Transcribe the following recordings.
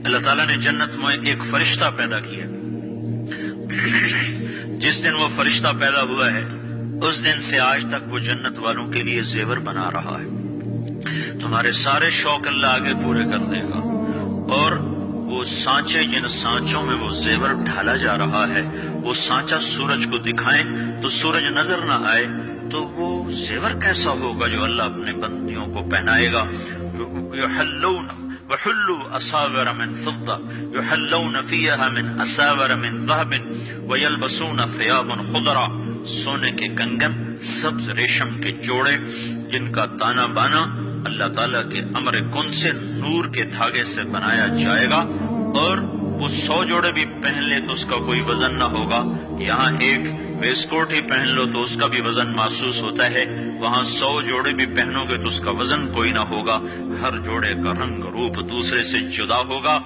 اللہ تعالیٰ نے جنت میں ایک فرشتہ پیدا کیا. جس دن وہ فرشتہ پیدا ہوا ہے اس دن سے آج تک وہ جنت والوں کے لیے زیور بنا رہا ہے. تمہارے سارے شوق اللہ آگے پورے کر دے گا. اور وہ سانچے جن سانچوں میں وہ زیور ڈھالا جا رہا ہے، وہ سانچا سورج کو دکھائیں تو سورج نظر نہ آئے تو وہ زیور کیسا ہوگا جو اللہ اپنے بندیوں کو پہنائے گا. یحلون وحلوا اساور من فضة يحلون فيها من اساور من ذهب ويلبسون ثيابا خضرا. سونے کے کنگن، سبز ریشم کے جوڑے جن کا تانا بانا اللہ تعالیٰ کے امر کن سے نور کے دھاگے سے بنایا جائے گا. اور وہ 100 جوڑے بھی پہن لے تو اس کا کوئی وزن نہ ہوگا. یہاں ایک ویسٹ کوٹ ہی پہن لو تو اس کا بھی وزن محسوس ہوتا ہے، وہاں 100 جوڑے بھی پہنو گے تو اس کا وزن کوئی نہ ہوگا. ہر جوڑے کا رنگ روپ دوسرے سے جدا ہوگا.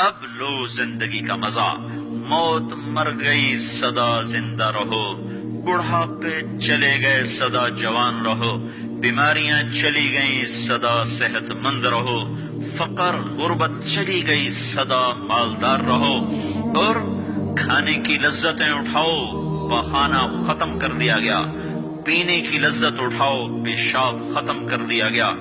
اب لو زندگی کا مزہ. موت مر گئی سدا زندہ رہو، بڑھاپے چلے گئے سدا جوان رہو، بیماریاں چلی گئیں سدا صحت مند رہو، فقر غربت چلی گئی سدا مالدار رہو. اور کھانے کی لذتیں اٹھاؤ، پخانا ختم کر دیا گیا. پینے کی لذت اٹھاؤ، پیشاب ختم کر دیا گیا.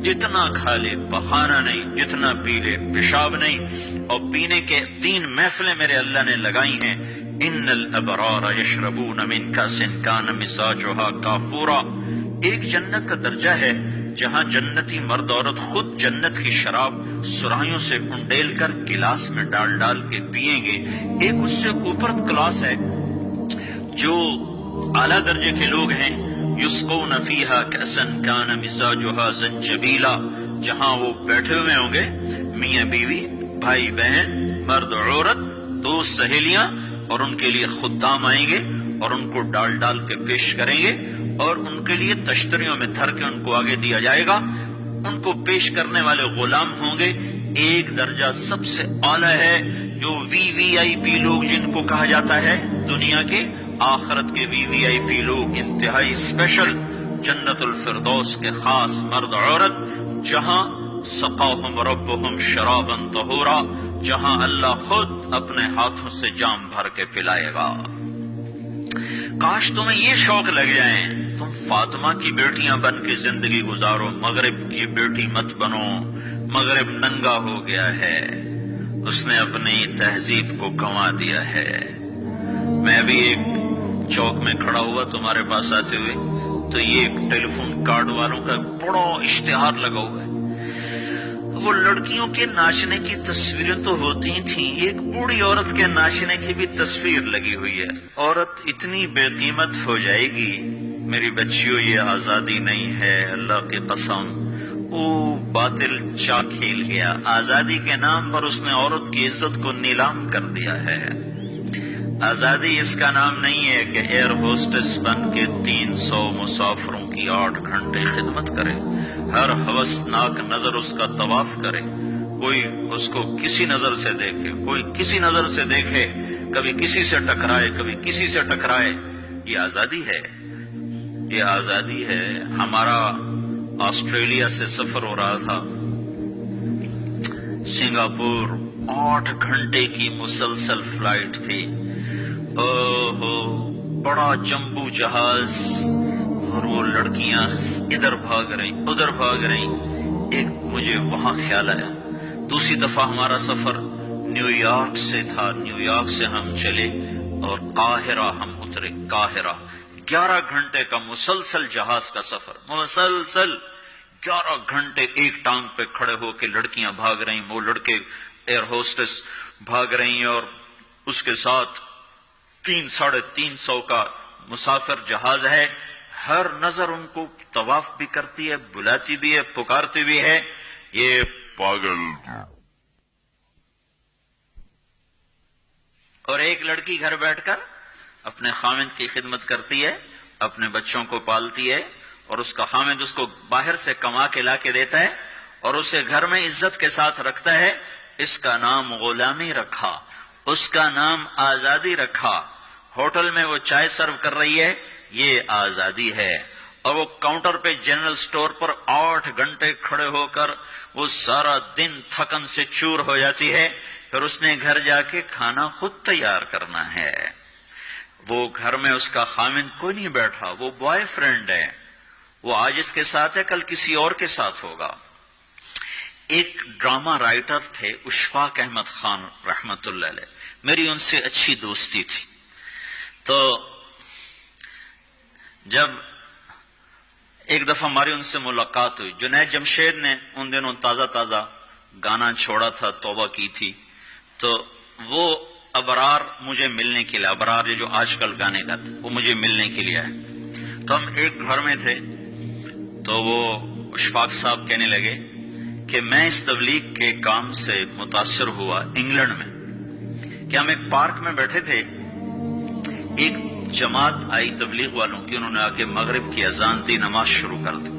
جتنا کھا لے پخانا نہیں، جتنا پی لے پیشاب نہیں. اور پینے کے 3 محفلیں میرے اللہ نے لگائی ہیں. ان الابرار یشربون من کاس کان مزاجها کافورا. ایک جنت کا درجہ ہے جہاں جنتی مرد عورت خود جنت کی شراب سرائیوں سے انڈیل کر گلاس میں ڈال ڈال کے پیئیں گے. ایک اس سے اوپر کلاس ہے جو اعلیٰ درجے کے لوگ ہیں. یسقون فیہا کأسا کان مزاجها زنجبیلا. جہاں وہ بیٹھے ہوئے ہوں گے، میاں بیوی، بھائی بہن، مرد عورت، دوست سہیلیاں، اور ان کے لیے خدام آئیں گے اور ان کو ڈال ڈال کے پیش کریں گے اور ان کے لیے تشتریوں میں دھر کے ان کو آگے دیا جائے گا. ان کو پیش کرنے والے غلام ہوں گے. ایک درجہ سب سے اعلیٰ ہے جو VVIP لوگ جن کو کہا جاتا ہے دنیا کے، آخرت کے VVIP لوگ انتہائی اسپیشل، جنت الفردوس کے خاص مرد عورت، جہاں سقاہم ربہم شرابا طہورا، جہاں اللہ خود اپنے ہاتھوں سے جام بھر کے پلائے گا. کاش تمہیں یہ شوق لگ جائیں، تم فاطمہ کی بیٹیاں بن کے زندگی گزارو. مغرب کی بیٹی مت بنو. مغرب ننگا ہو گیا ہے، اس نے اپنی تہذیب کو گنوا دیا ہے. میں بھی ایک چوک میں کھڑا ہوا تمہارے پاس آتے ہوئے تو یہ ٹیلی فون کارڈ والوں کا بڑا اشتہار لگا ہوا ہے. وہ لڑکیوں کے ناچنے کی تصویریں تو ہوتی تھیں، ایک بوڑھی عورت کے ناچنے کی بھی تصویر لگی ہوئی ہے. عورت اتنی بے قیمت ہو جائے گی. میری بچیوں، یہ آزادی نہیں ہے، اللہ کی قسم. وہ باطل چال کھیل گیا. آزادی کے نام پر اس نے عورت کی عزت کو نیلام کر دیا ہے. آزادی اس کا نام نہیں ہے کہ ایئر ہوسٹس بن کے 300 مسافروں کی 8 گھنٹے خدمت کرے، ہر ہوسناک نظر اس کا طواف کرے، کوئی اس کو کسی نظر سے دیکھے، کوئی کسی نظر سے دیکھے، کبھی کسی سے ٹکرائے، کبھی کسی سے ٹکرائے. یہ آزادی ہے، یہ آزادی ہے. ہمارا آسٹریلیا سے سفر ہو رہا تھا، سنگاپور 8 گھنٹے کی مسلسل فلائٹ تھی. بڑا جمبو جہاز، اور وہ لڑکیاں ادھر بھاگ رہی ادھر بھاگ رہی. ایک مجھے وہاں خیال آیا. دوسری دفعہ ہمارا سفر نیو یارک سے تھا. نیو یارک سے ہم چلے اور قاہرہ ہم اترے. قاہرہ 11 گھنٹے کا مسلسل جہاز کا سفر، مسلسل 11 گھنٹے ایک ٹانگ پہ کھڑے ہو کے لڑکیاں بھاگ رہی، وہ لڑکے ایئر ہوسٹس بھاگ رہی، اور اس کے ساتھ 300-350 کا مسافر جہاز ہے. ہر نظر ان کو طواف بھی کرتی ہے، بلاتی بھی ہے، پکارتی بھی ہے. یہ پاگل. اور ایک لڑکی گھر بیٹھ کر اپنے خامند کی خدمت کرتی ہے، اپنے بچوں کو پالتی ہے، اور اس کا خامند اس کو باہر سے کما کے لا کے دیتا ہے اور اسے گھر میں عزت کے ساتھ رکھتا ہے. اس کا نام غلامی رکھا، اس کا نام آزادی رکھا. ہوٹل میں وہ چائے سرو کر رہی ہے، یہ آزادی ہے. اور وہ کاؤنٹر پہ جنرل سٹور پر 8 گھنٹے کھڑے ہو کر وہ سارا دن تھکن سے چور ہو جاتی ہے، پھر اس نے گھر جا کے کھانا خود تیار کرنا ہے۔ وہ گھر میں اس کا خامند کوئی نہیں بیٹھا، وہ بوائے فرینڈ ہے، وہ آج اس کے ساتھ ہے، کل کسی اور کے ساتھ ہوگا۔ ایک ڈرامہ رائٹر تھے اشفاق احمد خان رحمت اللہ علیہ، میری ان سے اچھی دوستی تھی۔ تو جب ایک دفعہ ہماری ان سے ملاقات ہوئی، جنید جمشید نے ان دنوں تازہ تازہ گانا چھوڑا تھا، توبہ کی تھی، تو وہ ابرار مجھے ملنے کے لیے، ابرار جو آج کل گانے گاتے وہ مجھے ملنے کے لیے آئے۔ تو ہم ایک گھر میں تھے، تو وہ اشفاق صاحب کہنے لگے کہ میں اس تبلیغ کے کام سے متاثر ہوا انگلینڈ میں، کہ ہم ایک پارک میں بیٹھے تھے، ایک جماعت آئی تبلیغ والوں کی، انہوں نے آ کے مغرب کی اذان دی، نماز شروع کر دی۔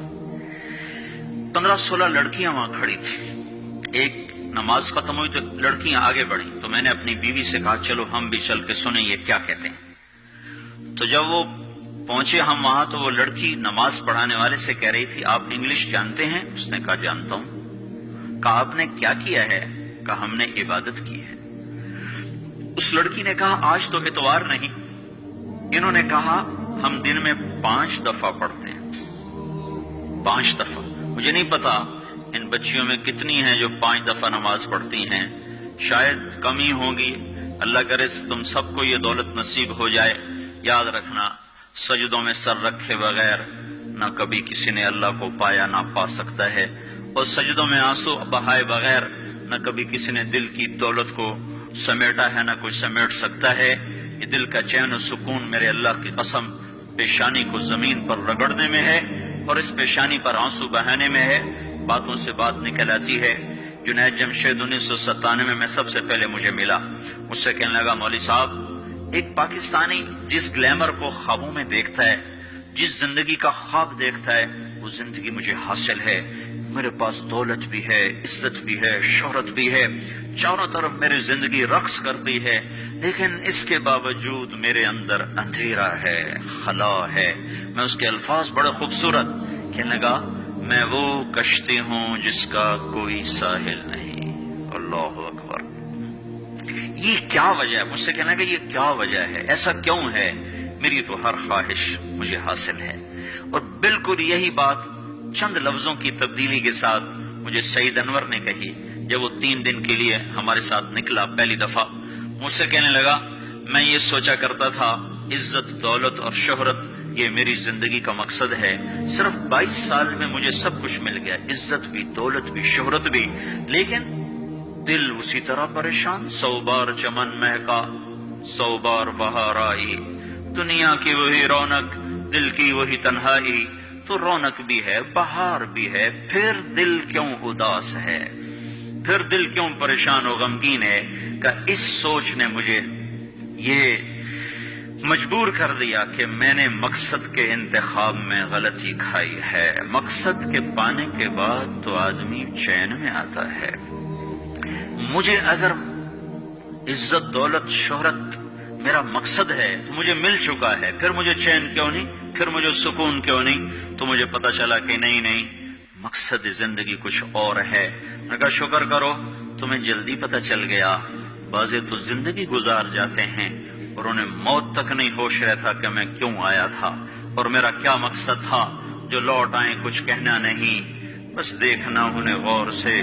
15-16 لڑکیاں وہاں کھڑی تھی۔ ایک نماز ختم ہوئی تو لڑکیاں آگے بڑھی، تو میں نے اپنی بیوی سے کہا چلو ہم بھی چل کے سنیں یہ کیا کہتے ہیں۔ تو جب وہ پہنچے ہم وہاں، تو وہ لڑکی نماز پڑھانے والے سے کہہ رہی تھی آپ انگلش جانتے ہیں؟ اس نے کہا جانتا ہوں۔ کہا آپ نے کیا کیا ہے؟ کہا ہم نے عبادت کی ہے۔ اس لڑکی نے کہا آج تو اتوار نہیں۔ انہوں نے کہا ہم دن میں 5 دفعہ پڑھتے ہیں۔ 5 دفعہ، مجھے نہیں پتا ان بچیوں میں کتنی ہیں جو 5 دفعہ نماز پڑھتی ہیں، شاید کم ہی ہوں گی۔ اللہ کرے تم سب کو یہ دولت نصیب ہو جائے۔ یاد رکھنا، سجدوں میں سر رکھے بغیر نہ کبھی کسی نے اللہ کو پایا نہ پا سکتا ہے، اور سجدوں میں آنسو بہائے بغیر نہ کبھی کسی نے دل کی دولت کو سمیٹا ہے نہ کوئی سمیٹ سکتا ہے۔ یہ دل کا چین و سکون میرے اللہ کی قسم پیشانی کو زمین پر رگڑنے میں ہے، اور اس پیشانی پر آنسو بہانے میں ہے۔ باتوں سے بات نکل آتی ہے۔ جنید جمشید 1997 میں سب سے پہلے مجھے ملا، مجھ سے کہنے لگا مولوی صاحب، ایک پاکستانی جس گلیمر کو خوابوں میں دیکھتا ہے، جس زندگی کا خواب دیکھتا ہے، وہ زندگی مجھے حاصل ہے۔ میرے پاس دولت بھی ہے، عزت بھی ہے، شہرت بھی ہے، چاروں طرف میری زندگی رقص کرتی ہے، لیکن اس کے باوجود میرے اندر اندھیرا ہے، خلا ہے۔ میں اس کے الفاظ بڑے خوبصورت، کہنے لگا میں وہ کشتی ہوں جس کا کوئی ساحل نہیں۔ اللہ اکبر۔ یہ کیا وجہ ہے؟ مجھ سے کہنے لگا یہ کیا وجہ ہے، ایسا کیوں ہے؟ میری تو ہر خواہش مجھے حاصل ہے۔ اور بالکل یہی بات چند لفظوں کی تبدیلی کے ساتھ مجھے سعید انور نے کہی جب وہ 3 دن کے لیے ہمارے ساتھ نکلا پہلی دفعہ۔ مجھ سے کہنے لگا میں یہ سوچا کرتا تھا عزت، دولت اور شہرت یہ میری زندگی کا مقصد ہے، صرف 22 سال میں مجھے سب کچھ مل گیا، عزت بھی، دولت بھی، شہرت بھی، لیکن دل اسی طرح پریشان۔ 100 بار چمن مہکا، 100 بار بہار آئی، دنیا کی وہی رونق، دل کی وہی تنہائی، تو رونق بھی ہے، بہار بھی ہے، پھر دل کیوں اداس ہے، پھر دل کیوں پریشان و غمگین ہے؟ کہ اس سوچ نے مجھے یہ مجبور کر دیا کہ میں نے مقصد کے انتخاب میں غلطی کھائی ہے۔ مقصد کے پانے کے بعد تو آدمی چین میں آتا ہے۔ مجھے اگر عزت، دولت، شہرت میرا مقصد ہے تو مجھے مل چکا ہے، پھر مجھے چین کیوں نہیں، پھر مجھے سکون کیوں نہیں؟ تو مجھے پتا چلا کہ نہیں، مقصد زندگی کچھ اور ہے۔ میں کہا شکر کرو تمہیں جلدی پتا چل گیا، بعضے تو زندگی گزار جاتے ہیں اور انہیں موت تک نہیں ہوش رہتا کہ میں کیوں آیا تھا اور میرا کیا مقصد تھا۔ جو لوٹ آئیں کچھ کہنا نہیں، بس دیکھنا انہیں غور سے،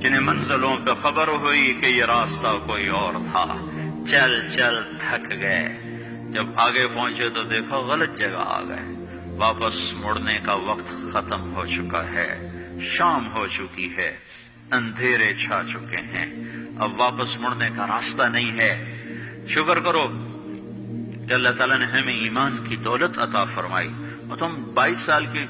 جنہیں منزلوں پہ خبر ہوئی کہ یہ راستہ کوئی اور تھا۔ چل چل تھک گئے، جب آگے پہنچے تو دیکھو غلط جگہ آ گئے، واپس مڑنے کا وقت ختم ہو چکا ہے، شام ہو چکی ہے، اندھیرے چھا چکے ہیں، اب واپس مڑنے کا راستہ نہیں ہے۔ شکر کرو کہ اللہ تعالیٰ نے ہمیں ایمان کی دولت عطا فرمائی، اور تم 22 سال کی،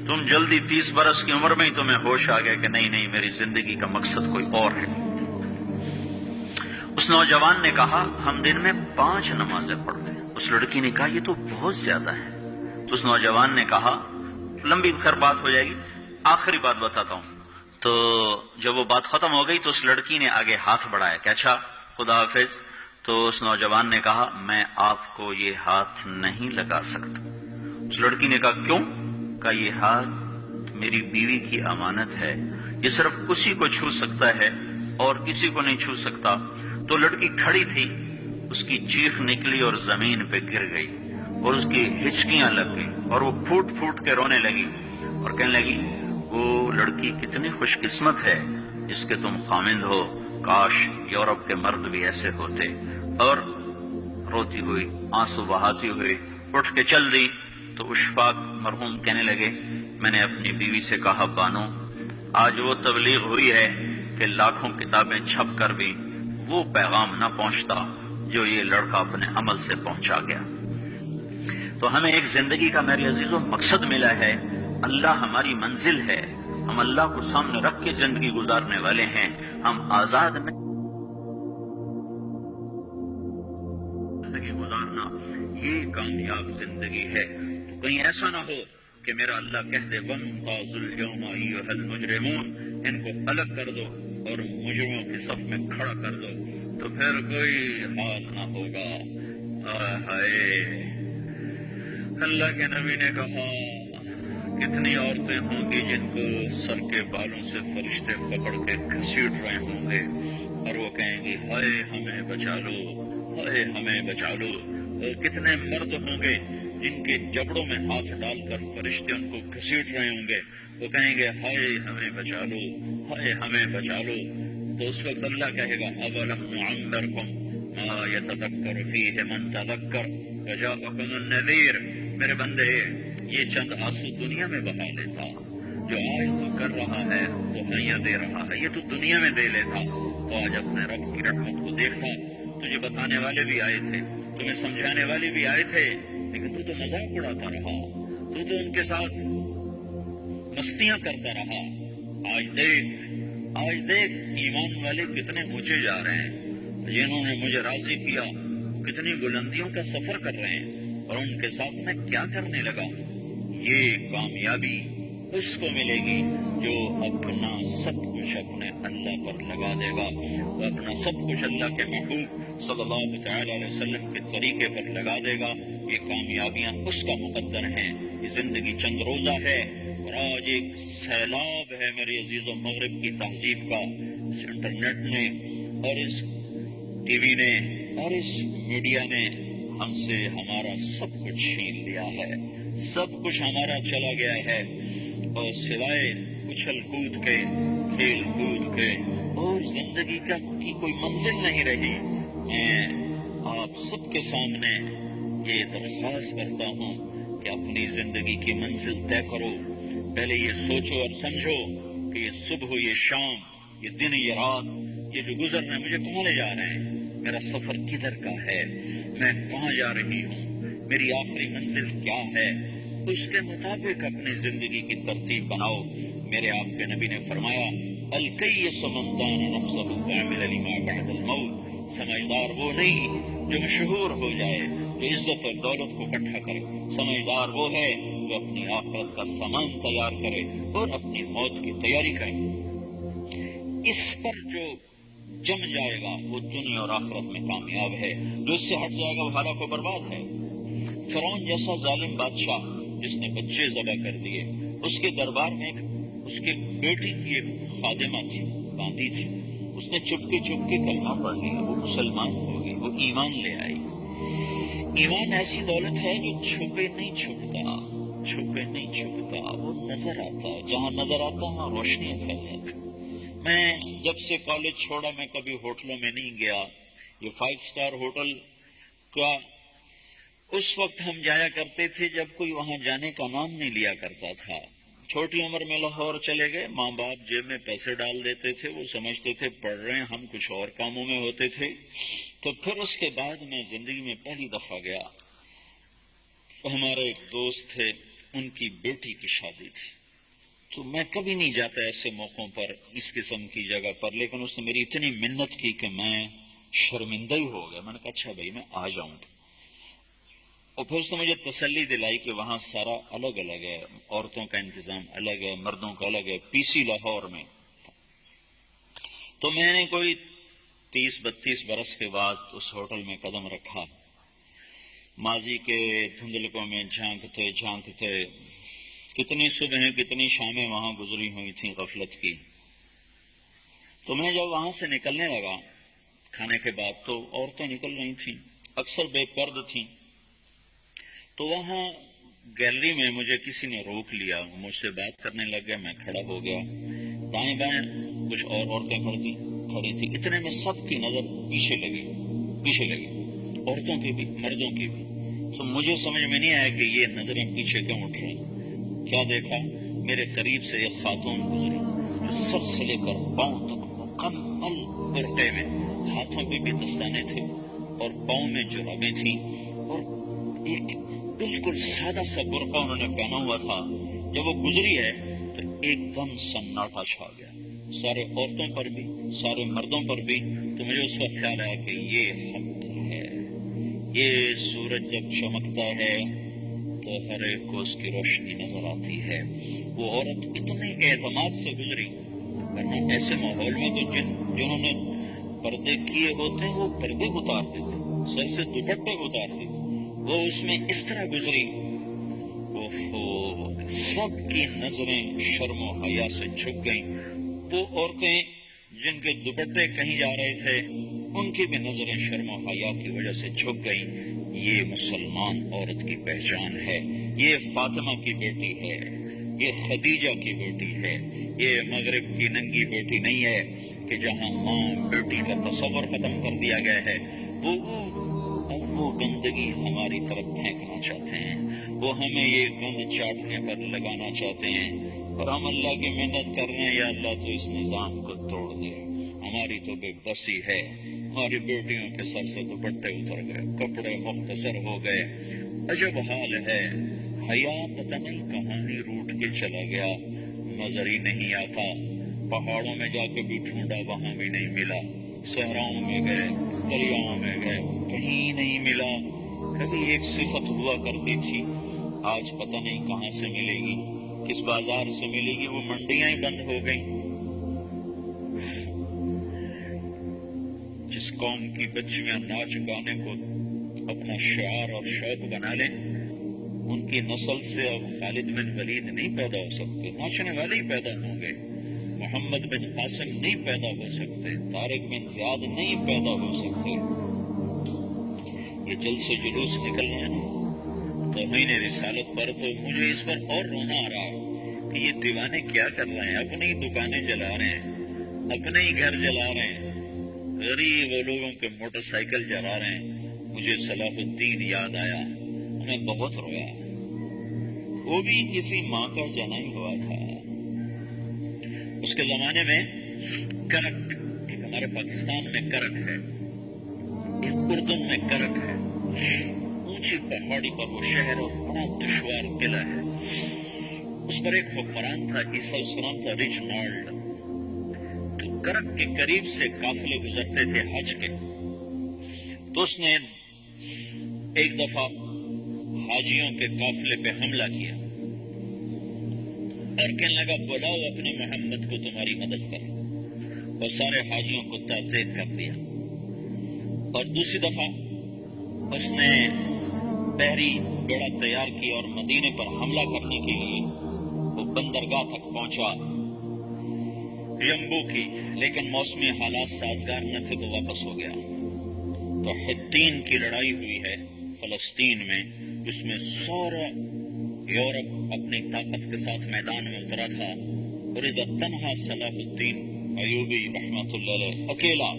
تم جلدی 30 برس کی عمر میں ہی تمہیں ہوش آ گیا کہ نہیں میری زندگی کا مقصد کوئی اور ہے۔ اس نوجوان نے کہا ہم دن میں 5 نمازیں پڑھتے ہیں۔ اس لڑکی نے کہا یہ تو بہت زیادہ ہے۔ تو اس نوجوان نے کہا، لمبی خیر بات ہو جائے گی، آخری بات بتاتا ہوں۔ تو جب وہ بات ختم ہو گئی تو اس لڑکی نے آگے ہاتھ بڑھایا کہ اچھا خدا حافظ۔ تو اس نوجوان نے کہا میں آپ کو یہ ہاتھ نہیں لگا سکتا۔ اس لڑکی نے کہا کیوں؟ کا یہ ہاتھ میری بیوی کی امانت ہے، یہ صرف اسی کو چھو سکتا ہے اور کسی کو نہیں چھو سکتا۔ تو لڑکی کھڑی تھی، اس کی چیخ نکلی اور زمین پہ گر گئی اور اس کی ہچکیاں لگ گئی اور وہ پھوٹ پھوٹ کے رونے لگی اور کہنے لگی وہ لڑکی کتنی خوش قسمت ہے جس کے تم خامند ہو، کاش یورپ کے مرد بھی ایسے ہوتے۔ اور روتی ہوئی آنسو بہاتی ہوئی اٹھ کے چل دی۔ تو اشفاق مرحوم کہنے لگے میں نے اپنی بیوی سے کہا بانو آج وہ تبلیغ ہوئی ہے کہ لاکھوں کتابیں چھپ کر بھی وہ پیغام نہ پہنچتا جو یہ لڑکا اپنے عمل سے پہنچا گیا۔ تو ہمیں ایک زندگی کا میرے عزیزوں مقصد ملا ہے، اللہ ہماری منزل ہے، ہم اللہ کو سامنے رکھ کے زندگی گزارنے والے ہیں، ہم آزاد زندگی گزارنا یہ کامیاب زندگی ہے۔ تو کہیں ایسا نہ ہو کہ میرا اللہ کہہ دے وَامْتَازُوا الْيَوْمَ أَيُّهَا الْمُجْرِمُونَ، ان کو الگ کر دو اور مجرموں کی صف میں کھڑا کر دو، تو پھر کوئی حال نہ ہوگا۔ ہائے اللہ کے نبی نے کہا کتنی عورتیں ہوں گی جن کو سر کے بالوں سے فرشتے پکڑ کے گھسیٹ رہے ہوں گے اور وہ کہیں گی ہائے ہمیں بچا لو، ہائے ہمیں بچا لو۔ اور کتنے مرد ہوں گے جن کے جبڑوں میں ہاتھ ڈال کر فرشتے ان کو گھسیٹ رہے ہوں گے، وہ کہیں گے ہائے ہمیں بچا لو، ہائے ہمیں بچا لو۔ تو اس وقت اللہ کہے گا اولم نعمرکم ما یتذکر فیہ من تذکر وجاءکم النذیر، میرے بندے یہ چند آنسو دنیا میں بہا لیتا، جو آج تو کر رہا ہے تو ہیاں دے رہا ہے، یہ تو دنیا میں دے لیتا، تو آج اپنے رب کی رحمت کو دیکھتا۔ تجھے بتانے والے بھی آئے تھے، تمہیں سمجھانے والے بھی آئے تھے، لیکن تو مذاق اڑاتا رہا، تو ان کے ساتھ مستیاں کرتا رہا۔ آج دیکھ ایمان والے کتنے اونچے جا رہے ہیں، جنہوں نے مجھے راضی کیا کتنی بلندیوں کا سفر کر رہے ہیں، اور ان کے ساتھ میں کیا کرنے لگا۔ یہ کامیابی اس کو ملے گی جو اپنا سب کچھ اپنے اللہ پر لگا دے گا، وہ اپنا سب کچھ اللہ کے محبوب صلی اللہ تعالی علیہ وسلم کے طریقے پر لگا دے گا۔ یہ کامیابیاں اس کا مقدر ہیں۔ یہ زندگی چند روزہ ہے اور آج ایک سیلاب ہے میرے عزیز و مغرب کی تہذیب کا، اس انٹرنیٹ نے اور اس ٹی وی نے اور اس میڈیا نے ہم سے ہمارا سب کچھ چھین لیا ہے، سب کچھ ہمارا چلا گیا ہے، اور سوائے اچھل کود کے، کھیل کود کے اور زندگی کی کوئی منزل نہیں رہی۔ میں آپ سب کے سامنے یہ درخواست کرتا ہوں کہ اپنی زندگی کی منزل طے کرو، پہلے یہ سوچو اور سمجھو کہ یہ صبح یہ شام یہ دن یہ رات یہ جو گزر رہے ہیں مجھے کہاں لے جا رہے ہیں، میرا سفر کدھر کا ہے، میں کہاں جا رہی ہوں، میری آخری منزل کیا ہے، اس کے مطابق اپنی زندگی کی ترتیب بناؤ۔ میرے آپ کے نبی نے فرمایا الکیس من دان نفسہ وعمل لما بعد الموت، سمجھدار وہ نہیں جو مشہور ہو جائے، جو عزت اور دولت کو اکٹھا کرے، سمجھدار وہ ہے جو اپنی آخرت کا سامان تیار کرے اور اپنی موت کی تیاری کرے۔ اس پر جو جم جائے گا وہ دنیا اور آخرت میں کامیاب ہے، جو اس سے ہٹ جائے گا وہ ہلاک و برباد ہے۔ فرعون جیسا ظالم بادشاہ جس نے بچے ذبح کر دیے، اس کے دربار میں اس کی بیٹی کی ایک خادمہ تھی، باندھی تھی، اس نے چپکے چپکے کلمہ پڑھ لیا، وہ مسلمان ہو گئی، وہ ایمان لے آئی۔ ایمان ایسی دولت ہے جو چھپے نہیں چھپتا، چھپے نہیں چھپتا، وہ نظر آتا ہے، جہاں نظر آتا ہے وہاں روشنیاں پھیل جاتی۔ میں جب سے کالج چھوڑا میں کبھی ہوٹلوں میں نہیں گیا، یہ 5 اسٹار ہوٹل کا اس وقت ہم جایا کرتے تھے جب کوئی وہاں جانے کا نام نہیں لیا کرتا تھا۔ چھوٹی عمر میں لاہور چلے گئے، ماں باپ جیب میں پیسے ڈال دیتے تھے، وہ سمجھتے تھے پڑھ رہے ہیں، ہم کچھ اور کاموں میں ہوتے تھے۔ تو پھر اس کے بعد میں زندگی میں پہلی دفعہ گیا، ہمارے ایک دوست تھے، ان کی بیٹی کی شادی تھی، تو میں کبھی نہیں جاتا ایسے موقعوں پر اس قسم کی جگہ پر، لیکن اس نے میری اتنی منت کی کہ میں شرمندہ ہی ہو گیا۔ میں نے کہا اچھا بھائی میں آ جاؤں گا، اور پھر اس نے مجھے تسلی دلائی کہ وہاں سارا الگ الگ ہے، عورتوں کا انتظام الگ ہے، مردوں کا الگ ہے، پی سی لاہور میں۔ تو میں نے کوئی 30-32 برس کے بعد اس ہوٹل میں قدم رکھا، ماضی کے دھندلکوں میں جھانکتے جھانکتے کتنی صبح کتنی شامیں وہاں گزری ہوئی تھیں غفلت کی. تو میں جب وہاں سے نکلنے لگا کھانے کے بعد تو عورتیں نکل رہی تھیں، اکثر بے پرد تھیں. تو وہاں گیلری میں مجھے کسی نے روک لیا، مجھ سے بات کرنے لگ گیا. میں کھڑا ہو گیا، دائیں بائیں کچھ اور عورتیں کھڑی تھی. اتنے میں سب کی نظر پیچھے لگی، عورتوں کی بھی مردوں کی بھی. تو مجھے سمجھ میں نہیں آیا کہ یہ نظریں پیچھے کیوں اٹھ رہی. کیا دیکھا، میرے قریب سے ایک خاتون گزری جو سر سے لے کر پاؤں تک مکمل برقعے میں، ہاتھوں پہ بھی دستانے تھے اور پاؤں میں جرابیں تھیں، اور ایک بالکل سادہ سا برقع انہوں نے پہنا ہوا تھا. جب وہ گزری ہے تو ایک دم سناٹا چھا گیا، سارے عورتوں پر بھی سارے مردوں پر بھی. تو مجھے اس وقت خیال آیا کہ یہ حق ہے. یہ سورج جب چمکتا ہے تو ہر ایک کو اس کی روشنی نظر آتی ہے. وہ عورت اتنے اعتماد سے گزری، ورنہ ایسے ماحول میں تو جنہوں نے پردے کیے ہوتے ہیں وہ پردے اتار دیتے، سر سے دوپٹے اتار دیتے. وہ اس میں اس طرح گزری، سب کی نظریں شرم و حیا سے جھک گئیں. وہ عورتیں جن کے دوپٹے کہیں جا رہے تھے ان کی بھی نظریں شرم و حیا کی وجہ سے جھک گئیں. یہ مسلمان عورت کی پہچان ہے، یہ فاطمہ کی بیٹی ہے، یہ خدیجہ کی بیٹی ہے. یہ مغرب کی ننگی بیٹی نہیں ہے کہ جہاں ماں بیٹی کا تصور ختم کر دیا گیا ہے. وہ گندگی ہماری طرف پھینکنا چاہتے ہیں، وہ ہمیں یہ گند چاٹنے پر لگانا چاہتے ہیں، اور ہم اللہ کی محنت کر رہے ہیں یا اللہ تو اس نظام کو توڑ دے. ہماری تو بے بسی ہے. ہماری بیٹیوں کے سر سے دوپٹے اتر گئے، کپڑے مختصر ہو گئے. عجب حال ہے. حیا پتہ نہیں کہاں ہی روٹ کے چلا گیا، نظر ہی نہیں آتا. پہاڑوں میں جا کے بھی ڈھونڈا، وہاں بھی نہیں ملا. صحراؤں میں گئے، دریاؤں میں گئے، کہیں نہیں ملا. کبھی ایک صفت ہوا کرتی تھی، آج پتہ نہیں کہاں سے ملے گی، کس بازار سے ملے گی. وہ منڈیاں ہی بند ہو گئیں. جس قوم کی بچیاں ناچ گانے کو اپنا شعار اور شوق بنا لیں، ان کی نسل سے اب خالد بن ولید نہیں پیدا ہو سکتے، ناچنے والے ہی پیدا ہوں گے. محمد بن قاسم نہیں پیدا ہو سکتے، طارق بن زیاد نہیں پیدا ہو سکتے. یہ جلسے جلوس نکل رہے ہیں نا توہین رسالت پر، تو مجھے اس پر اور رونا آ رہا ہے کہ یہ دیوانے کیا کر رہے ہیں. اپنی دکانیں جلا رہے ہیں، اپنے ہی گھر جلا رہے ہیں، غریب لوگوں کے موٹر سائیکل جلا رہے ہیں. مجھے صلاح الدین یاد آیا، میں بہت رویا. وہ بھی کسی ماں کا جنا ہی ہوا تھا. اس کے زمانے میں کرک، ایک ہمارے پاکستان میں کرک ہے، ایک اردن میں کرک ہے. اونچی پہاڑی پر وہ شہر اور بڑا دشوار قلعہ ہے. اس پر ایک حکمران تھا، عیسیٰ السلام تھا، ریچنالڈ. تو کرک کے قریب سے قافلے گزرتے تھے حج کے. تو اس نے ایک دفعہ حاجیوں کے قافلے پہ حملہ کیا اور کہنے لگا بلاؤ اپنے محمد کو تمہاری مدد کرے، اور سارے حاجیوں کو تعطیل کر دیا. اور دوسری دفعہ اس نے بحری بیڑا تیار کیا اور مدینے پر حملہ کرنے کے لیے وہ بندرگاہ تک پہنچا یمبو کی، لیکن موسمی حالات سازگار نہ تھے تو واپس ہو گیا. تو حطین کی لڑائی ہوئی ہے فلسطین میں، جس میں سارا یورپ اپنی طاقت کے ساتھ میدان میں اترا تھا، اور ادھر تنہا صلاح الدین ایوبی رحمۃ اللہ علیہ اکیلا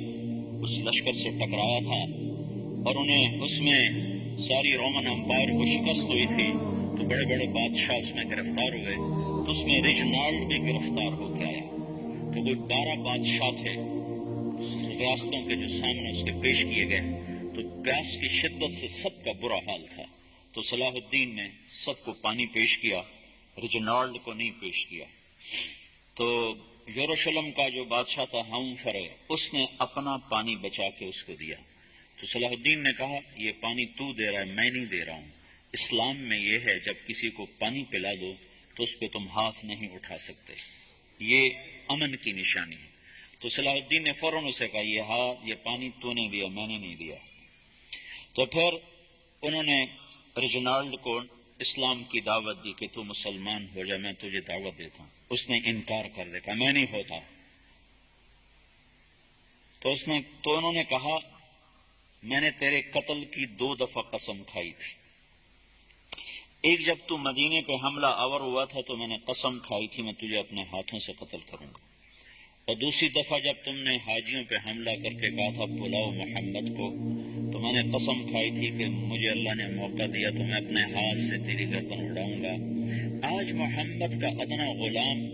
اس لشکر سے ٹکرایا تھا. اور انہیں اس میں ساری رومن امپائر کو شکست ہوئی تھی. تو بڑے بڑے بادشاہ اس میں گرفتار ہوئے. تو اس میں ریجنالڈ بھی گرفتار ہو کے آیا. تو وہ 12 بادشاہ تھے ریاستوں کے جو سامنے اس کے پیش کیے گئے. تو پیاس کی شدت سے سب کا برا حال تھا. تو صلاح الدین نے سب کو پانی پیش کیا، ریجنالڈ کو نہیں پیش کیا. تو یروشلم کا جو بادشاہ تھا ہمفرے، اس نے اپنا پانی بچا کے اس کو دیا. تو صلاح الدین نے کہا یہ پانی تو دے رہا ہے، میں نہیں دے رہا ہوں. اسلام میں یہ ہے جب کسی کو پانی پلا دو تو اس پہ تم ہاتھ نہیں اٹھا سکتے، یہ امن کی نشانی ہے. تو صلاح الدین نے فوراً اسے کہا یہ پانی تو نے دیا، میں نے نہیں دیا. تو پھر انہوں نے ریجنالڈ کو اسلام کی دعوت دی کہ تو مسلمان ہو جا، میں تجھے دعوت دیتا ہوں. اس نے انکار کر دیا، میں نہیں ہوتا. تو انہوں نے کہا میں نے تیرے قتل کی 2 دفعہ قسم کھائی تھی. ایک جب تو مدینے پہ حملہ آور ہوا تھا تو میں نے قسم کھائی تھی میں تجھے اپنے ہاتھوں سے قتل کروں گا، اور دوسری دفعہ جب تم نے حاجیوں پہ حملہ کر کے کہا تھا بلاؤ محمد کو، تو میں نے قسم کھائی تھی کہ مجھے اللہ نے موقع دیا تو میں اپنے ہاتھ سے تیری گردن اڑاؤں گا. آج محمد کا ادنا غلام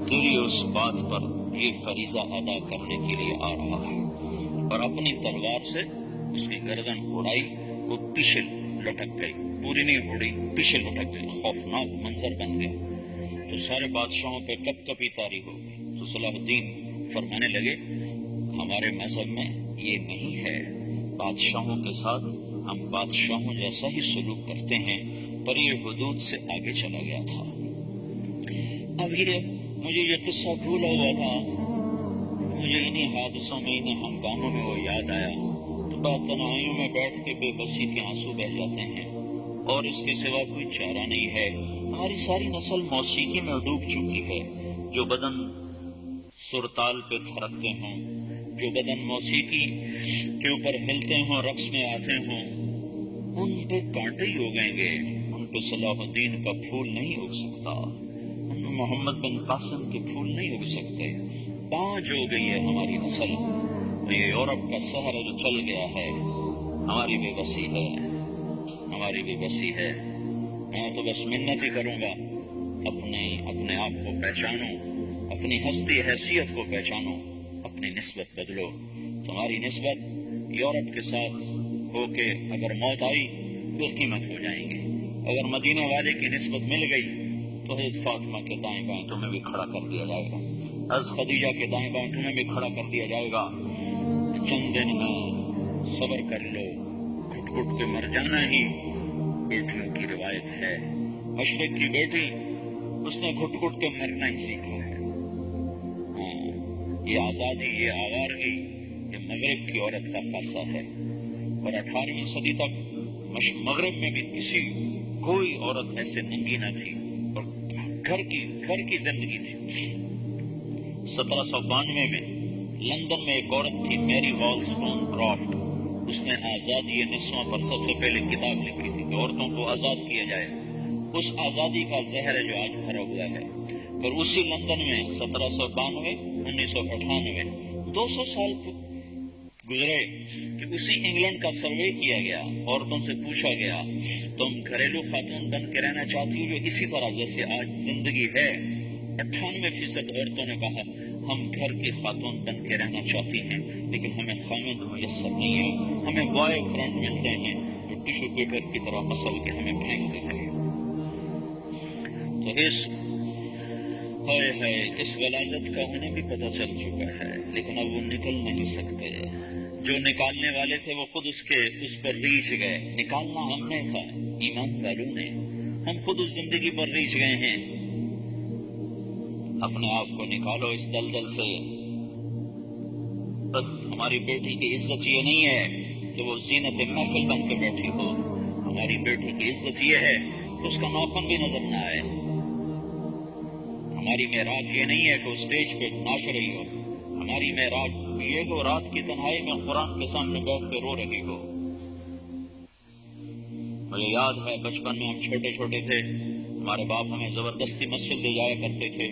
تیری اس بات پر یہ فریضہ ادا کرنے کے لیے آ رہا ہے، اور اپنی تلوار سے اس کی گردن اڑائی. وہ پیچھے لٹک گئی، پوری نہیں اڑی، پیچھے لٹک گئی. خوفناک منظر بن گیا. تو سارے بادشاہوں پہ کپ کپی طاری ہو گئی. تو صلاح الدین فرمانے لگے ہمارے مذہب میں یہ نہیں ہے، بادشاہوں کے ساتھ ہم بادشاہوں جیسا ہی سلوک کرتے ہیں، پر یہ حدود سے آگے چلا گیا تھا. اب مجھے یہ قصہ بھولا ہوا تھا، مجھے انہی حادثوں میں انہی ہنگاموں میں وہ یاد آیا، تو بعد تنہائیوں میں بیٹھ کے بے بسی کے آنسو بہہ جاتے ہیں، اور اس کے سوا کوئی چارہ نہیں ہے. ہماری ساری نسل موسیقی میں ڈوب چکی ہے. جو بدن سرتال پہ تھرکتے ہوں، جو بدن موسیقی کے اوپر ہلتے ہوں، رقص میں آتے ہوں، ان پہ کانٹے ہی اگیں گے، ان پہ صلاح الدین کا پھول نہیں اگ سکتا، ان پہ محمد بن قاسم کے پھول نہیں اگ سکتے. پانچ ہو گئی ہے ہماری نسل. یہ یورپ کا سحر جو چل گیا ہے، ہماری بے بسی ہے، ہماری بے بسی ہے. میں تو بس منت ہی کروں گا اپنے آپ کو پہچانو، اپنی ہستی حیثیت کو پہچانو، اپنی نسبت بدلو. تمہاری نسبت یورپ کے ساتھ ہو کے اگر موت آئی تو قیمت ہو جائیں گے. اگر مدینہ والے کی نسبت مل گئی تو حضرت فاطمہ کے دائیں بائیں تمہیں بھی کھڑا کر دیا جائے گا، حضرت خدیجہ کے دائیں بائیں تمہیں بھی کھڑا کر دیا جائے گا. چند دن میں صبر کر لو، گھٹ گھٹ کے مر جانا ہی بیٹیوں کی روایت ہے. مشرق کی بیٹی اس نے گھٹ گھٹ کے مرنا ہی سیکھا ہے. یہ آزادی، یہ آوارگی، یہ مغرب کی عورت کا خاصہ ہے. اور 18ویں صدی تک مغرب میں بھی کوئی عورت ایسے ننگی نہ تھی، اور گھر کی زندگی تھی. 1792 میں لندن میں ایک عورت تھی میری والسٹون کرافٹ. اس نے آزادی نسواں پر سب سے پہلے کتاب لکھی تھی کہ عورتوں کو آزاد کیا جائے. اس آزادی کا زہر ہے جو آج بھرا ہوا ہے. اور اسی لندن میں 1792 1998 200 سال گزرے کہ اسی انگلینڈ کا سروے کیا گیا، عورتوں سے پوچھا گیا تم گھریلو خاتون بن کے رہنا چاہتی ہو جو اسی طرح جیسے آج زندگی ہے؟ 98% عورتوں نے کہا ہم گھر کی خاتون بن کے رہنا چاہتی ہیں، لیکن ہمیں خامد میسر نہیں ہے، ہمیں بوائے فرینڈ ملتے ہیں جو ٹیشو پیپر کی طرح مسل کے ہمیں پھینک دیتے ہیں. تو اس غلاظت کا انہیں بھی پتہ چل چکا ہے، لیکن اب وہ نکل نہیں سکتے. جو نکالنے والے تھے وہ خود اس پر ریچھ گئے. نکالنا ہم نے تھا، ایمان والوں نے. ہم خود اس زندگی پر ریچھ گئے ہیں. اپنے آپ کو نکالو اس دلدل سے. ہماری بیٹی کی عزت یہ نہیں ہے کہ وہ زینت محفل بن کے بیٹھی ہو. ہماری بیٹی کی عزت یہ ہے کہ اس کا ناخن بھی نظر نہ آئے. ہماری معراج یہ نہیں ہے کہ وہ اسٹیج پہ ناچ رہی ہو. ہماری معراج یہ کہ رات کی تنہائی میں قرآن کے سامنے بیٹھ کے رو رہی ہو. مجھے یاد ہے بچپن میں ہم چھوٹے چھوٹے تھے، ہمارے باپ ہمیں زبردستی مسجد لے جایا کرتے تھے.